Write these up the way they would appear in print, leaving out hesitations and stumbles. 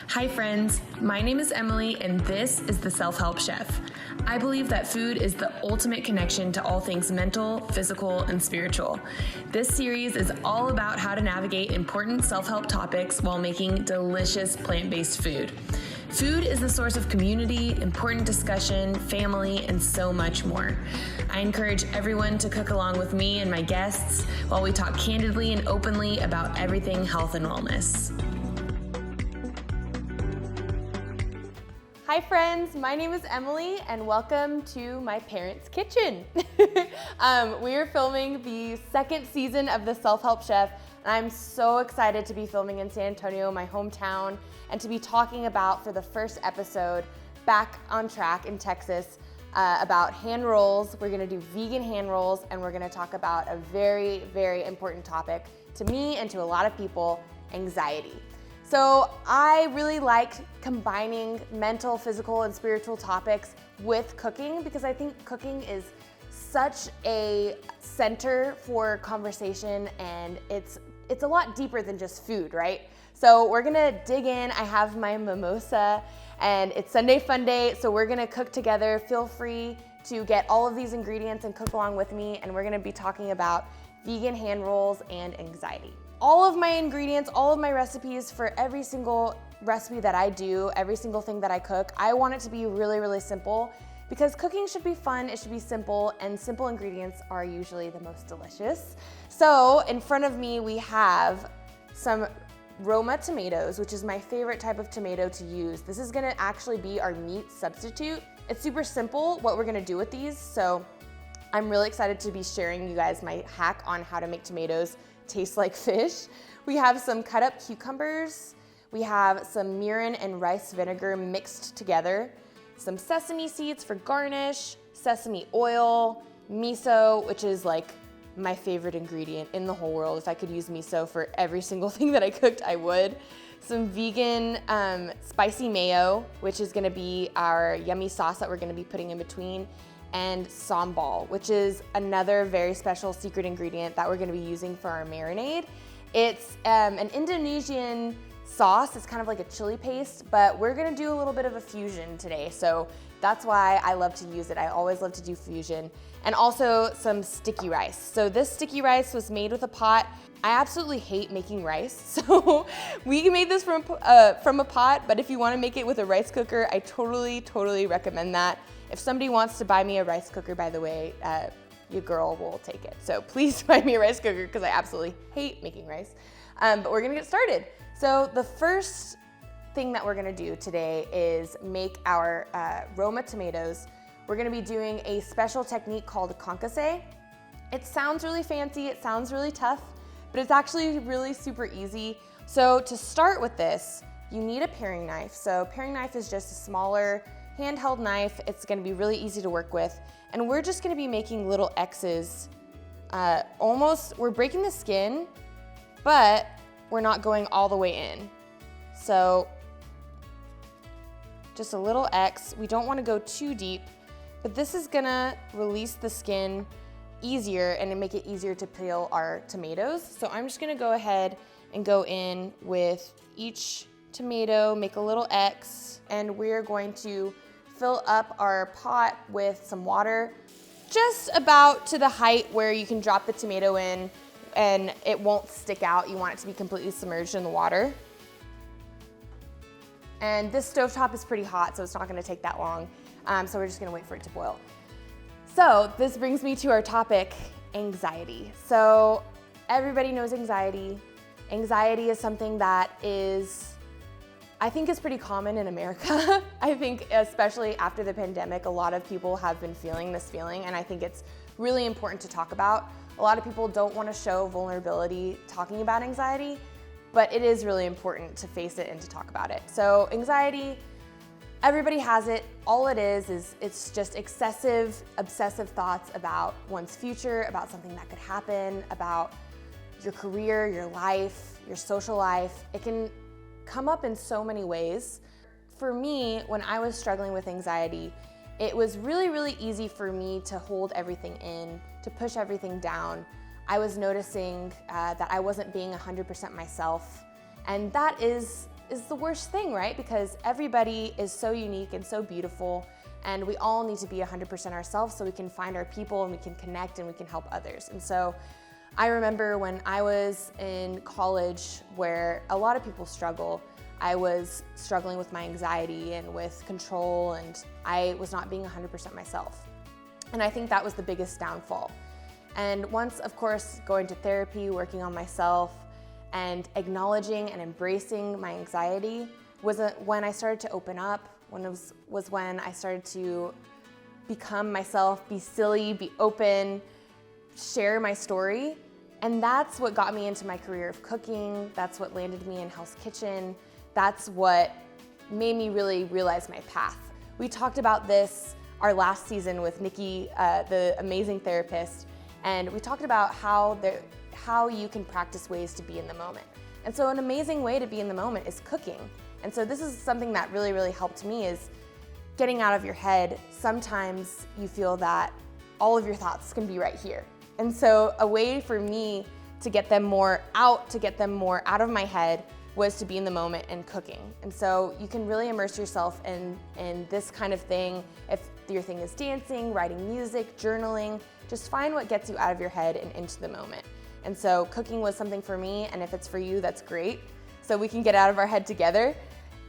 Hi friends, my name is Emily and this is The Self-Help Chef. I believe that food is the ultimate connection to all things mental, physical, and spiritual. This series is all about how to navigate important self-help topics while making delicious plant-based food. Food is the source of community, important discussion, family, and so much more. I encourage everyone to cook along with me and my guests while we talk candidly and openly about everything health and wellness. Hi friends, my name is Emily and welcome to my parents' kitchen. We are filming the second season of The Self-Help Chef and I'm so excited to be filming in San Antonio, my hometown, and to be talking about, for the first episode, back on track in Texas, about hand rolls. We're gonna do vegan hand rolls and we're gonna talk about a very, very important topic to me and to a lot of people, anxiety. So I really like combining mental, physical, and spiritual topics with cooking because I think cooking is such a center for conversation and it's a lot deeper than just food, right? So we're gonna dig in. I have my mimosa and it's Sunday Fun Day, so we're gonna cook together. Feel free to get all of these ingredients and cook along with me, and we're gonna be talking about vegan hand rolls and anxiety. All of my ingredients, all of my recipes for every single recipe that I do, every single thing that I cook, I want it to be really, really simple because cooking should be fun, it should be simple, and simple ingredients are usually the most delicious. So in front of me, we have some Roma tomatoes, which is my favorite type of tomato to use. This is gonna actually be our meat substitute. It's super simple what we're gonna do with these, so I'm really excited to be sharing you guys my hack on how to make tomatoes taste like fish. We have some cut up cucumbers. We have some mirin and rice vinegar mixed together, some sesame seeds for garnish, sesame oil, miso, which is like my favorite ingredient in the whole world. If I could use miso for every single thing that I cooked, I would. Some vegan spicy mayo, which is gonna be our yummy sauce that we're gonna be putting in between, and Sambal, which is another very special secret ingredient that we're gonna be using for our marinade. It's an Indonesian sauce. It's kind of like a chili paste, but we're gonna do a little bit of a fusion today. So that's why I love to use it. I always love to do fusion. And also some sticky rice. So this sticky rice was made with a pot. I absolutely hate making rice. So we made this from a pot, but if you wanna make it with a rice cooker, I totally recommend that. If somebody wants to buy me a rice cooker, by the way, your girl will take it. So please buy me a rice cooker because I absolutely hate making rice. But we're gonna get started. So the first thing that we're gonna do today is make our Roma tomatoes. We're gonna be doing a special technique called concasse. It sounds really fancy, it sounds really tough, but it's actually really super easy. So to start with this, you need a paring knife. So paring knife is just a smaller handheld knife. It's gonna be really easy to work with. And we're just gonna be making little X's. We're breaking the skin, but we're not going all the way in. So just a little X. We don't wanna go too deep, but this is gonna release the skin easier and make it easier to peel our tomatoes. So I'm just gonna go ahead and go in with each tomato, make a little X, and we're going to fill up our pot with some water, just about to the height where you can drop the tomato in and it won't stick out. You want it to be completely submerged in the water. And this stovetop is pretty hot, so it's not gonna take that long. So we're just gonna wait for it to boil. So this brings me to our topic, anxiety. So everybody knows anxiety. Anxiety is something that I think is pretty common in America. I think especially after the pandemic, a lot of people have been feeling this feeling, and I think it's really important to talk about. A lot of people don't want to show vulnerability talking about anxiety, but it is really important to face it and to talk about it. So anxiety, everybody has it. All it is it's just excessive, obsessive thoughts about one's future, about something that could happen, about your career, your life, your social life. It can come up in so many ways. For me, when I was struggling with anxiety, it was really easy for me to hold everything in, to push everything down. I was noticing that I wasn't being 100% myself, and that is is the worst thing, right? Because everybody is so unique and so beautiful, and we all need to be 100% ourselves so we can find our people and we can connect and we can help others. And so I remember when I was in college, where a lot of people struggle, I was struggling with my anxiety and with control, and I was not being 100% myself. And I think that was the biggest downfall. And once, of course, going to therapy, working on myself, and acknowledging and embracing my anxiety was when I started to open up, was when I started to become myself, be silly, be open, share my story. And that's what got me into my career of cooking. That's what landed me in Hell's Kitchen. That's what made me really realize my path. We talked about this our last season with Nikki, the amazing therapist, and we talked about how you can practice ways to be in the moment. And so an amazing way to be in the moment is cooking. And so this is something that really, really helped me, is getting out of your head. Sometimes you feel that all of your thoughts can be right here. And so a way for me to get them more out, of my head, was to be in the moment and cooking. And so you can really immerse yourself in this kind of thing. If your thing is dancing, writing music, journaling, just find what gets you out of your head and into the moment. And so cooking was something for me, and if it's for you, that's great. So we can get out of our head together.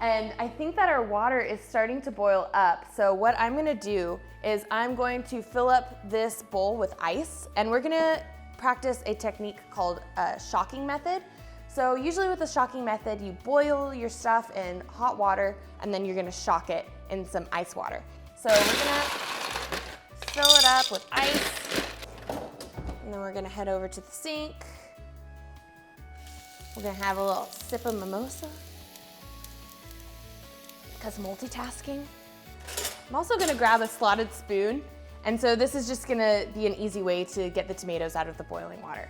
And I think that our water is starting to boil up. So what I'm gonna do is I'm going to fill up this bowl with ice, and we're gonna practice a technique called shocking method. So usually with the shocking method, you boil your stuff in hot water, and then you're gonna shock it in some ice water. So we're gonna fill it up with ice, and then we're gonna head over to the sink. We're gonna have a little sip of mimosa, because multitasking. I'm also gonna grab a slotted spoon, and so this is just gonna be an easy way to get the tomatoes out of the boiling water.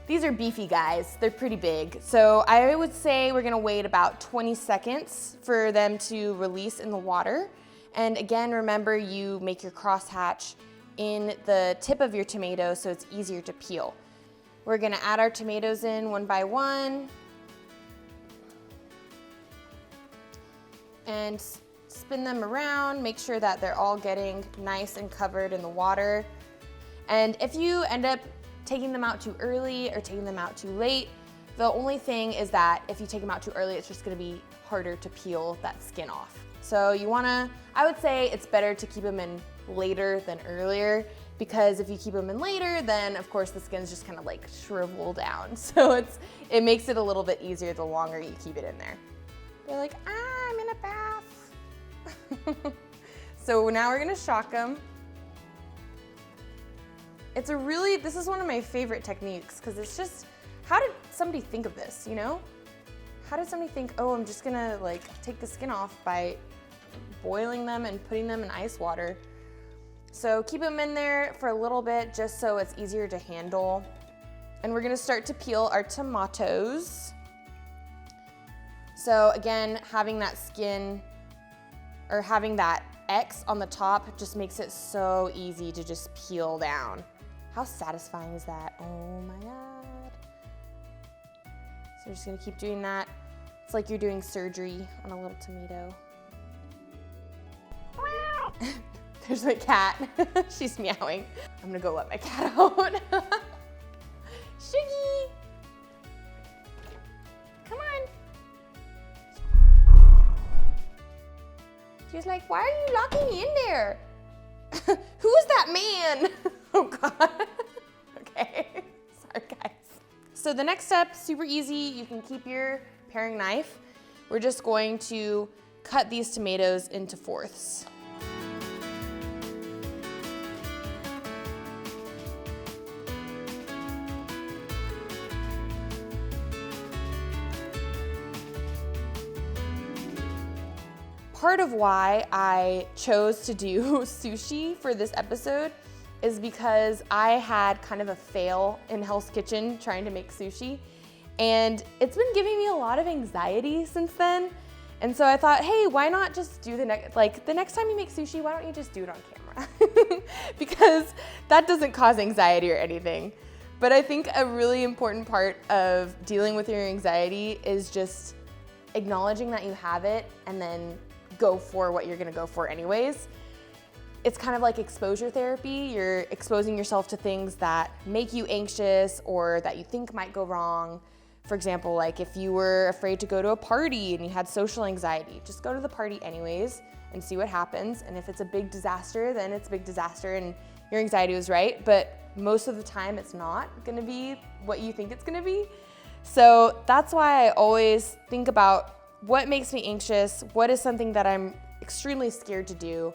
These are beefy guys, they're pretty big. So I would say we're gonna wait about 20 seconds for them to release in the water. And again, remember, you make your crosshatch in the tip of your tomato so it's easier to peel. We're gonna add our tomatoes in one by one. And spin them around, make sure that they're all getting nice and covered in the water. And if you end up taking them out too early or taking them out too late, the only thing is that if you take them out too early, it's just gonna be harder to peel that skin off. So I would say it's better to keep them in later than earlier, because if you keep them in later, then of course the skin's just kind of like shrivel down. So it makes it a little bit easier the longer you keep it in there. They're like, I'm in a bath. So now we're gonna shock them. This is one of my favorite techniques, because it's just, how did somebody think of this, you know? How did somebody think, oh, I'm just gonna like take the skin off by boiling them and putting them in ice water? So keep them in there for a little bit just so it's easier to handle. And we're gonna start to peel our tomatoes. So again, having that skin, or having that X on the top, just makes it so easy to just peel down. How satisfying is that? Oh my God. So we're just gonna keep doing that. It's like you're doing surgery on a little tomato. There's my cat. She's meowing. I'm gonna go let my cat out. Shiggy! Come on. She was like, why are you locking me in there? Who is that man? Oh God. Okay, sorry guys. So the next step, super easy. You can keep your paring knife. We're just going to cut these tomatoes into fourths. Part of why I chose to do sushi for this episode is because I had kind of a fail in Hell's Kitchen trying to make sushi, and it's been giving me a lot of anxiety since then. And so I thought, hey, why not just do the next time you make sushi, why don't you just do it on camera? Because that doesn't cause anxiety or anything. But I think a really important part of dealing with your anxiety is just acknowledging that you have it and then go for what you're gonna go for anyways. It's kind of like exposure therapy. You're exposing yourself to things that make you anxious or that you think might go wrong. For example, like if you were afraid to go to a party and you had social anxiety, just go to the party anyways and see what happens. And if it's a big disaster, then it's a big disaster and your anxiety was right. But most of the time it's not gonna be what you think it's gonna be. So that's why I always think about what makes me anxious, what is something that I'm extremely scared to do,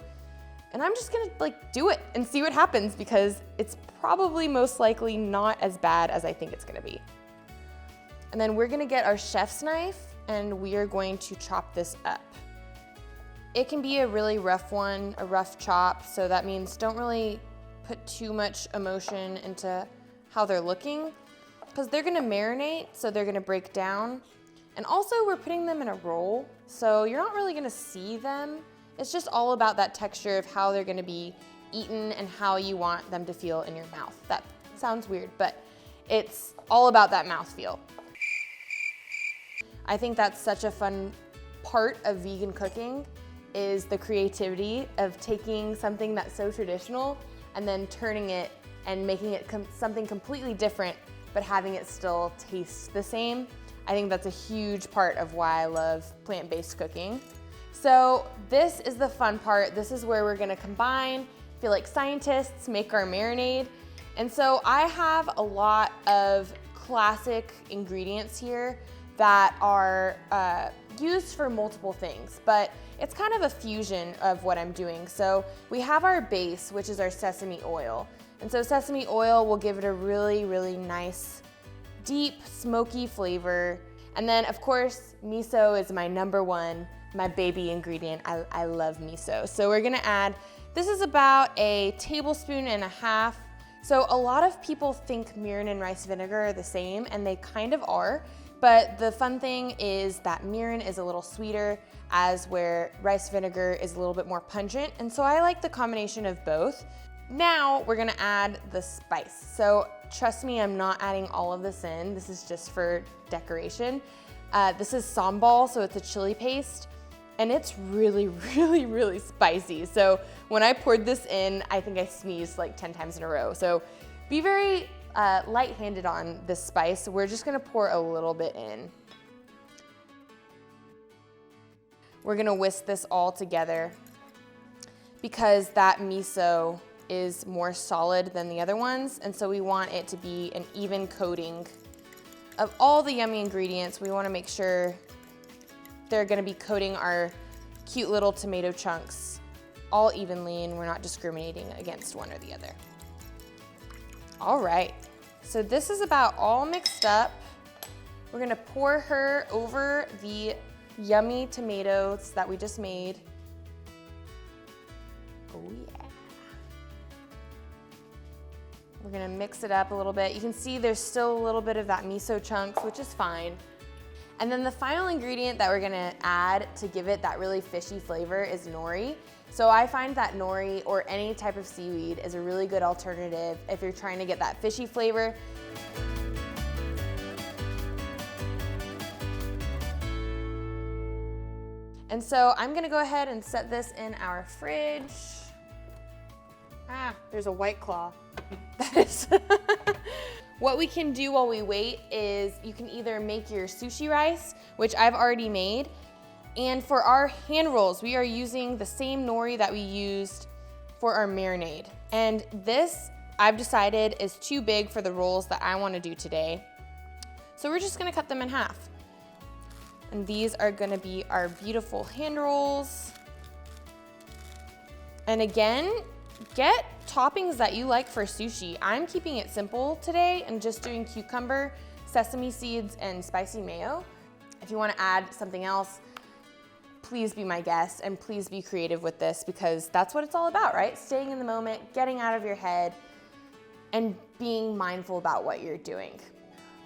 and I'm just gonna like do it and see what happens because it's probably most likely not as bad as I think it's gonna be. And then we're gonna get our chef's knife and we are going to chop this up. It can be a really rough one, a rough chop, so that means don't really put too much emotion into how they're looking because they're gonna marinate, so they're gonna break down. And also we're putting them in a roll, so you're not really gonna see them. It's just all about that texture of how they're gonna be eaten and how you want them to feel in your mouth. That sounds weird, but it's all about that mouthfeel. I think that's such a fun part of vegan cooking is the creativity of taking something that's so traditional and then turning it and making it something completely different, but having it still taste the same. I think that's a huge part of why I love plant-based cooking. So this is the fun part. This is where we're gonna combine, feel like scientists, make our marinade. And so I have a lot of classic ingredients here that are used for multiple things, but it's kind of a fusion of what I'm doing. So we have our base, which is our sesame oil. And so sesame oil will give it a really, really nice, deep, smoky flavor. And then of course, miso is my number one, my baby ingredient. I love miso. So we're gonna add, this is about a tablespoon and a half. So a lot of people think mirin and rice vinegar are the same, and they kind of are. But the fun thing is that mirin is a little sweeter, as where rice vinegar is a little bit more pungent. And so I like the combination of both. Now we're gonna add the spice. So trust me, I'm not adding all of this in. This is just for decoration. This is Sambal, so it's a chili paste. And it's really, really, really spicy. So when I poured this in, I think I sneezed like 10 times in a row. So be very light-handed on this spice. We're just gonna pour a little bit in. We're gonna whisk this all together because that miso is more solid than the other ones, and so we want it to be an even coating of all the yummy ingredients. We wanna make sure they're gonna be coating our cute little tomato chunks all evenly, and we're not discriminating against one or the other. All right, so this is about all mixed up. We're gonna pour her over the yummy tomatoes that we just made. Oh yeah. We're gonna mix it up a little bit. You can see there's still a little bit of that miso chunks, which is fine. And then the final ingredient that we're gonna add to give it that really fishy flavor is nori. So I find that nori or any type of seaweed is a really good alternative if you're trying to get that fishy flavor. And so I'm gonna go ahead and set this in our fridge. Ah, there's a White Claw. That is. What we can do while we wait is you can either make your sushi rice, which I've already made, and for our hand rolls, we are using the same nori that we used for our marinade. And this, I've decided, is too big for the rolls that I wanna do today. So we're just gonna cut them in half. And these are gonna be our beautiful hand rolls. And again, get toppings that you like for sushi. I'm keeping it simple today and just doing cucumber, sesame seeds, and spicy mayo. If you wanna add something else, please be my guest and please be creative with this because that's what it's all about, right? Staying in the moment, getting out of your head, and being mindful about what you're doing.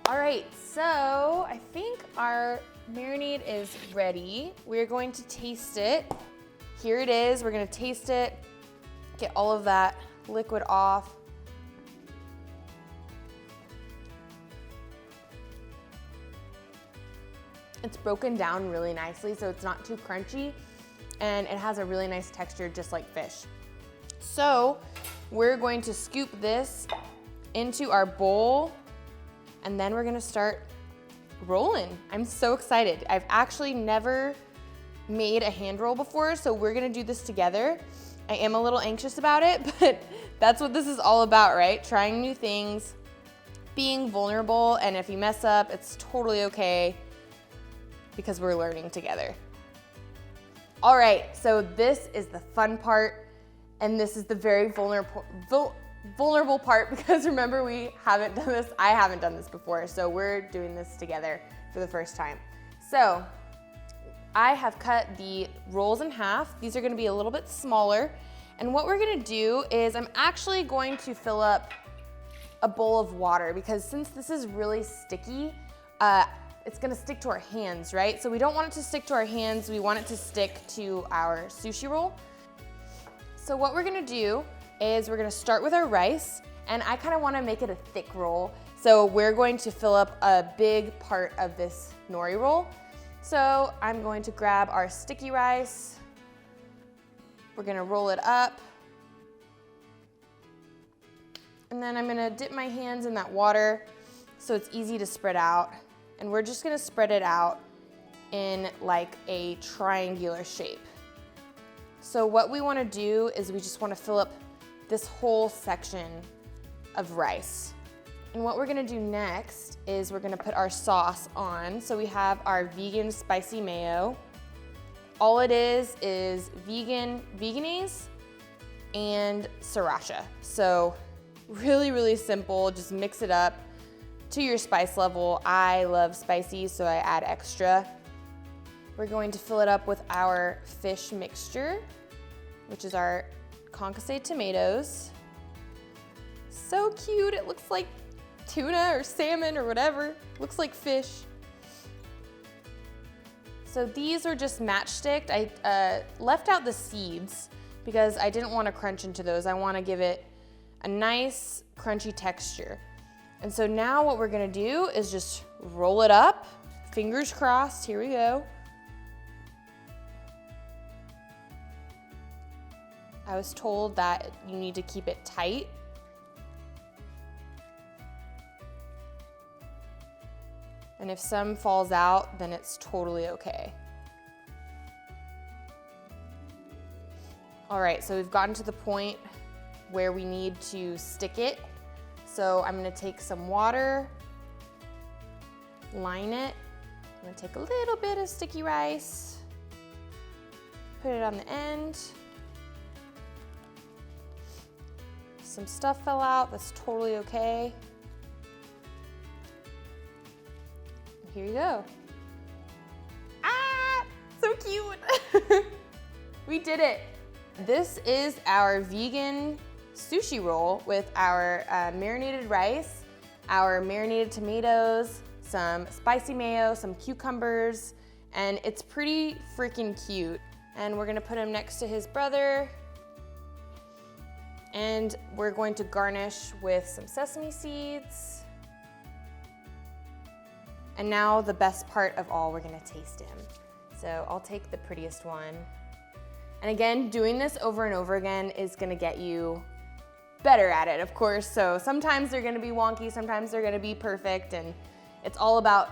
All right, so I think our marinade is ready. We're going to taste it. Here it is, we're gonna taste it, get all of that liquid off. It's broken down really nicely, so it's not too crunchy, and it has a really nice texture just like fish. So we're going to scoop this into our bowl, and then we're gonna start rolling. I'm so excited. I've actually never made a hand roll before, so we're gonna do this together. I am a little anxious about it, but that's what this is all about, right? Trying new things, being vulnerable, and if you mess up, it's totally okay because we're learning together. All right, so this is the fun part, and this is the very vulnerable part because remember, we haven't done this, I haven't done this before, so we're doing this together for the first time. So I have cut the rolls in half. These are gonna be a little bit smaller. And what we're gonna do is I'm actually going to fill up a bowl of water because since this is really sticky, it's gonna stick to our hands, right? So we don't want it to stick to our hands, we want it to stick to our sushi roll. So what we're gonna do is we're gonna start with our rice, and I kinda wanna make it a thick roll. So we're going to fill up a big part of this nori roll. So I'm going to grab our sticky rice. We're gonna roll it up. And then I'm gonna dip my hands in that water so it's easy to spread out. And we're just gonna spread it out in like a triangular shape. So what we wanna do is we just wanna fill up this whole section of rice. And what we're gonna do next is we're gonna put our sauce on. So we have our vegan spicy mayo. All it is Vegenaise and Sriracha. So really, really simple, just mix it up to your spice level. I love spicy, so I add extra. We're going to fill it up with our fish mixture, which is our concasse tomatoes. So cute, it looks like tuna or salmon or whatever. Looks like fish. So these are just matchsticked. I left out the seeds because I didn't want to crunch into those. I want to give it a nice crunchy texture. And so now what we're gonna do is just roll it up. Fingers crossed, here we go. I was told that you need to keep it tight. And if some falls out, then it's totally okay. All right, so we've gotten to the point where we need to stick it. So I'm gonna take some water, line it. I'm gonna take a little bit of sticky rice, put it on the end. Some stuff fell out, that's totally okay. Here you go. Ah, so cute. We did it. This is our vegan sushi roll with our marinated rice, our marinated tomatoes, some spicy mayo, some cucumbers, and it's pretty freaking cute. And we're gonna put him next to his brother. And we're going to garnish with some sesame seeds. And now the best part of all, we're gonna taste him. So I'll take the prettiest one. And again, doing this over and over again is gonna get you better at it, of course. So sometimes they're gonna be wonky, sometimes they're gonna be perfect, and it's all about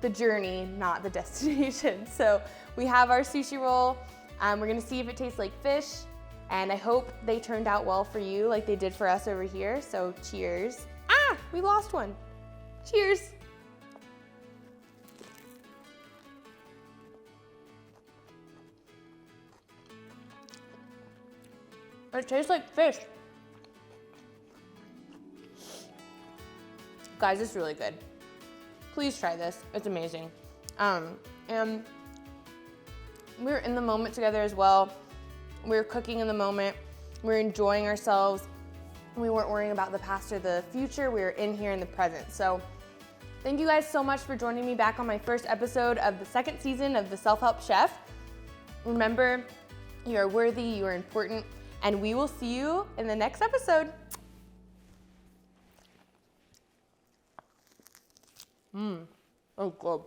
the journey, not the destination. So we have our sushi roll. We're gonna see if it tastes like fish, and I hope they turned out well for you like they did for us over here. So cheers. Ah, we lost one. Cheers. It tastes like fish. Guys, it's really good. Please try this, it's amazing. And we were in the moment together as well. We were cooking in the moment. We were enjoying ourselves. We weren't worrying about the past or the future. We were in here in the present. So thank you guys so much for joining me back on my first episode of the second season of The Self-Help Chef. Remember, you are worthy, you are important, and we will see you in the next episode. Oh, good.